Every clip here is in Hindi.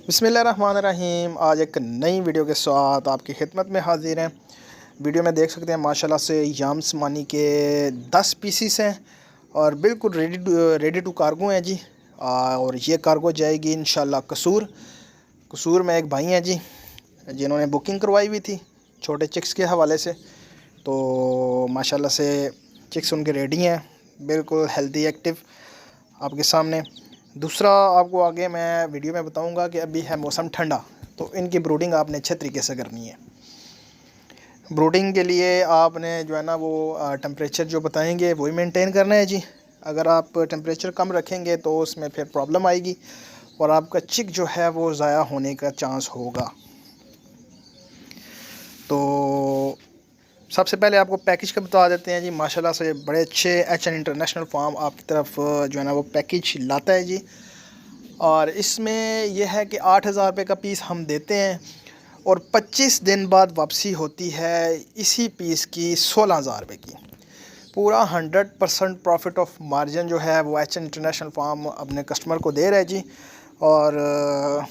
बिस्मिल्लाहिर्रहमानिर्रहीम। आज एक नई वीडियो के साथ आपकी खिदमत में हाजिर हैं। वीडियो में देख सकते हैं माशाल्लाह से याम्स मानी के 10 पीसीस हैं और बिल्कुल रेडी टू कार्गो हैं जी। और ये कार्गो जाएगी इंशाल्लाह कसूर में एक भाई हैं जी जिन्होंने बुकिंग करवाई हुई थी छोटे चिक्स के हवाले से। तो माशाल्लाह से चिक्स उनके रेडी हैं, बिल्कुल हेल्दी एक्टिव आपके सामने। दूसरा आपको आगे मैं वीडियो में बताऊंगा कि अभी है मौसम ठंडा, तो इनकी ब्रूडिंग आपने अच्छे तरीके से करनी है। ब्रूडिंग के लिए आपने जो है ना वो टेम्परेचर जो बताएंगे वही मेंटेन करना है जी। अगर आप टेम्परेचर कम रखेंगे तो उसमें फिर प्रॉब्लम आएगी और आपका चिक जो है वो ज़ाया होने का चांस होगा। तो सबसे पहले आपको पैकेज का बता देते हैं जी। माशाल्लाह से बड़े अच्छे एच.एन. इंटरनेशनल फार्म आपकी तरफ जो है ना वो पैकेज लाता है जी। और इसमें यह है कि 8,000 रुपये का पीस हम देते हैं और 25 दिन बाद वापसी होती है इसी पीस की 16,000 रुपये की। पूरा 100% प्रॉफिट ऑफ मार्जिन जो है वो एच.एन. इंटरनेशनल फार्म अपने कस्टमर को दे रहा है जी। और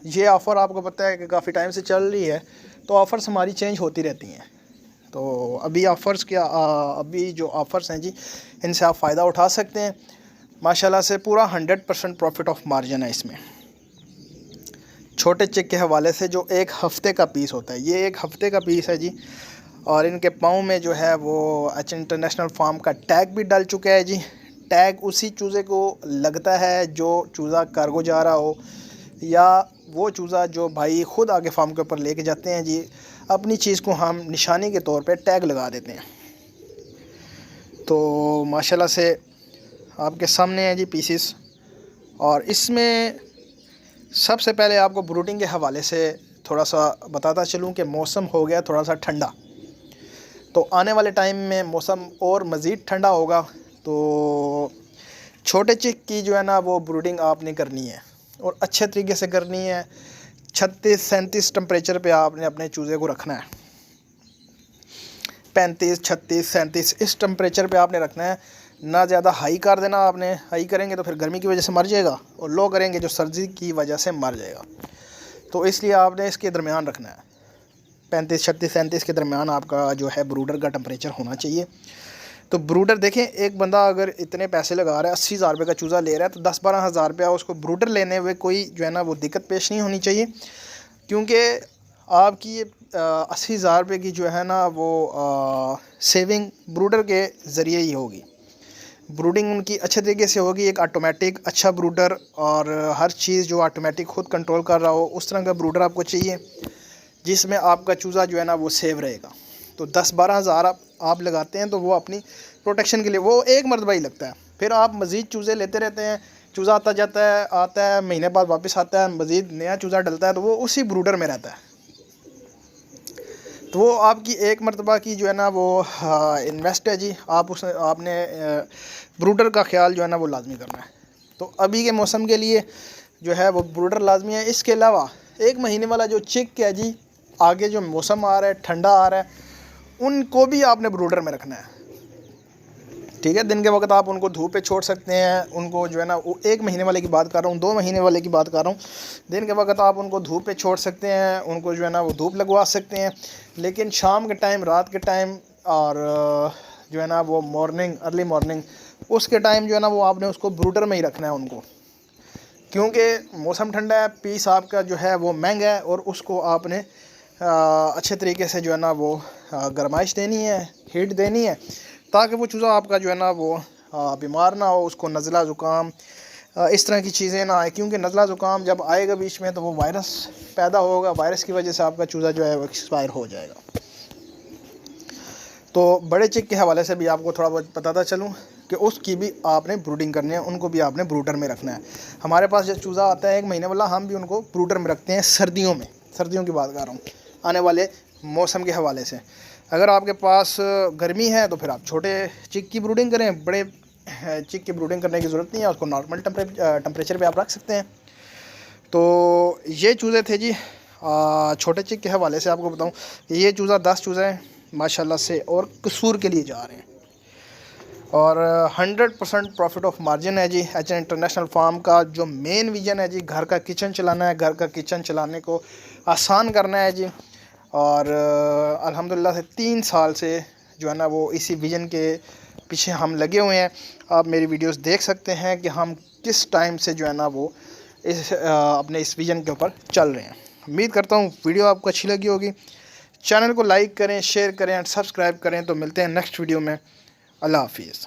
ये ऑफ़र आपको पता है कि काफ़ी टाइम से चल रही है, तो ऑफ़र्स हमारी चेंज होती रहती हैं। तो अभी अभी जो ऑफ़र्स हैं जी इनसे आप फ़ायदा उठा सकते हैं। माशाल्लाह से पूरा 100% प्रॉफिट ऑफ मार्जिन है इसमें। छोटे चेक के हवाले से जो एक हफ़्ते का पीस होता है, ये एक हफ़्ते का पीस है जी। और इनके पाँव में जो है वो एच इंटरनेशनल फार्म का टैग भी डल चुका है जी। टैग उसी चूज़े को लगता है जो चूज़ा कार्गो जा रहा हो, या वो चूज़ा जो भाई ख़ुद आगे फार्म के ऊपर लेके जाते हैं जी। अपनी चीज़ को हम निशानी के तौर पे टैग लगा देते हैं। तो माशाल्लाह से आपके सामने है जी पीसीस। और इसमें सबसे पहले आपको ब्रूडिंग के हवाले से थोड़ा सा बताता चलूँ कि मौसम हो गया थोड़ा सा ठंडा, तो आने वाले टाइम में मौसम और मज़ीद ठंडा होगा। तो छोटे चिक की जो है ना वो ब्रूडिंग आपने करनी है और अच्छे तरीके से करनी है। 36-37 टेम्परेचर पे आपने अपने चूज़े को रखना है। 35, 36, 37 इस टेम्परेचर पे आपने रखना है। ना ज़्यादा हाई कर देना आपने, हाई करेंगे तो फिर गर्मी की वजह से मर जाएगा, और लो करेंगे जो सर्दी की वजह से मर जाएगा। तो इसलिए आपने इसके दरमियान रखना है। 35, 36, 37 के दरमियान आपका जो है ब्रूडर का टेम्परेचर होना चाहिए। तो ब्रूडर देखें, एक बंदा अगर इतने पैसे लगा रहा है, 80,000 रुपये का चूज़ा ले रहा है, तो 10-12 हज़ार रुपया उसको ब्रूडर लेने में कोई जो है ना वो दिक्कत पेश नहीं होनी चाहिए। क्योंकि आपकी 80,000 रुपये की जो है ना वो सेविंग ब्रूडर के ज़रिए ही होगी। ब्रूडिंग उनकी अच्छे तरीके से होगी, एक ऑटोमेटिक अच्छा ब्रूडर, और हर चीज़ जो ऑटोमेटिक खुद कंट्रोल कर रहा हो उस तरह का ब्रूडर आपको चाहिए जिसमें आपका चूज़ा जो है ना वो सेव रहेगा। तो 10-12 हज़ार आप लगाते हैं तो वो अपनी प्रोटेक्शन के लिए वो एक मरतबा ही लगता है। फिर आप मज़ीद चूज़े लेते रहते हैं, चूज़ा आता है महीने बाद वापस आता है, मज़ीद नया चूज़ा डलता है, तो वो उसी ब्रूडर में रहता है। तो वो आपकी एक मरतबा की जो है ना वो इन्वेस्ट है जी। आपने ब्रूडर का ख्याल जो है ना वो लाजमी करना है। तो अभी के मौसम के लिए जो है वो ब्रूडर लाजमी है। इसके अलावा 1 महीने वाला जो चिक है जी, आगे जो मौसम आ रहा है, ठंडा आ रहा है, उनको भी आपने ब्रूडर में रखना है। ठीक है, दिन के वक्त आप उनको धूप पे छोड़ सकते हैं। उनको जो है ना वो 1 महीने वाले की बात कर रहा हूँ, 2 महीने वाले की बात कर रहा हूँ। दिन के वक्त आप उनको धूप पे छोड़ सकते हैं, उनको जो है ना वो धूप लगवा सकते हैं। लेकिन शाम के टाइम, रात के टाइम, और जो है ना वो अर्ली मॉर्निंग, उसके टाइम जो है ना वो आपने उसको ब्रूडर में ही रखना है उनको। क्योंकि मौसम ठंडा है, पीस आपका जो है वो महंगा है, और उसको आपने अच्छे तरीके से जो है ना वो गर्माइश देनी है, हीट देनी है, ताकि वो चूज़ा आपका जो है ना वो बीमार ना हो, उसको नज़ला ज़ुकाम इस तरह की चीज़ें ना आए। क्योंकि नज़ला ज़ुकाम जब आएगा बीच में तो वो वायरस पैदा होगा, वायरस की वजह से आपका चूज़ा जो है वो एक्सपायर हो जाएगा। तो बड़े चिक के हवाले से भी आपको थोड़ा बहुत बताता चलूँ कि उसकी भी आपने ब्रूडिंग करनी है, उनको भी आपने ब्रूडर में रखना है। हमारे पास जो चूज़ा आता है 1 महीने वाला, हम भी उनको ब्रूडर में रखते हैं सर्दियों में। सर्दियों की बात कर रहा हूँ, आने वाले मौसम के हवाले से। अगर आपके पास गर्मी है तो फिर आप छोटे चिक की ब्रूडिंग करें, बड़े चिक की ब्रूडिंग करने की ज़रूरत नहीं है, उसको नॉर्मल टेम्परेचर पे आप रख सकते हैं। तो ये चूज़े थे जी। छोटे चिक के हवाले से आपको बताऊं कि ये चूज़ा 10 चूज़े हैं माशाल्लाह से, और कसूर के लिए जा रहे हैं। और 100% प्रॉफिट ऑफ मार्जिन है जी। एच इंटरनेशनल फार्म का जो मेन विजन है जी, घर का किचन चलाना है, घर का किचन चलाने को आसान करना है जी। और अल्हम्दुलिल्लाह से 3 साल से जो है ना वो इसी विज़न के पीछे हम लगे हुए हैं। आप मेरी वीडियोस देख सकते हैं कि हम किस टाइम से जो है ना वो अपने इस विज़न के ऊपर चल रहे हैं। उम्मीद करता हूँ वीडियो आपको अच्छी लगी होगी। चैनल को लाइक करें, शेयर करें एंड सब्सक्राइब करें। तो मिलते हैं नेक्स्ट वीडियो में। अल्लाह हाफिज़।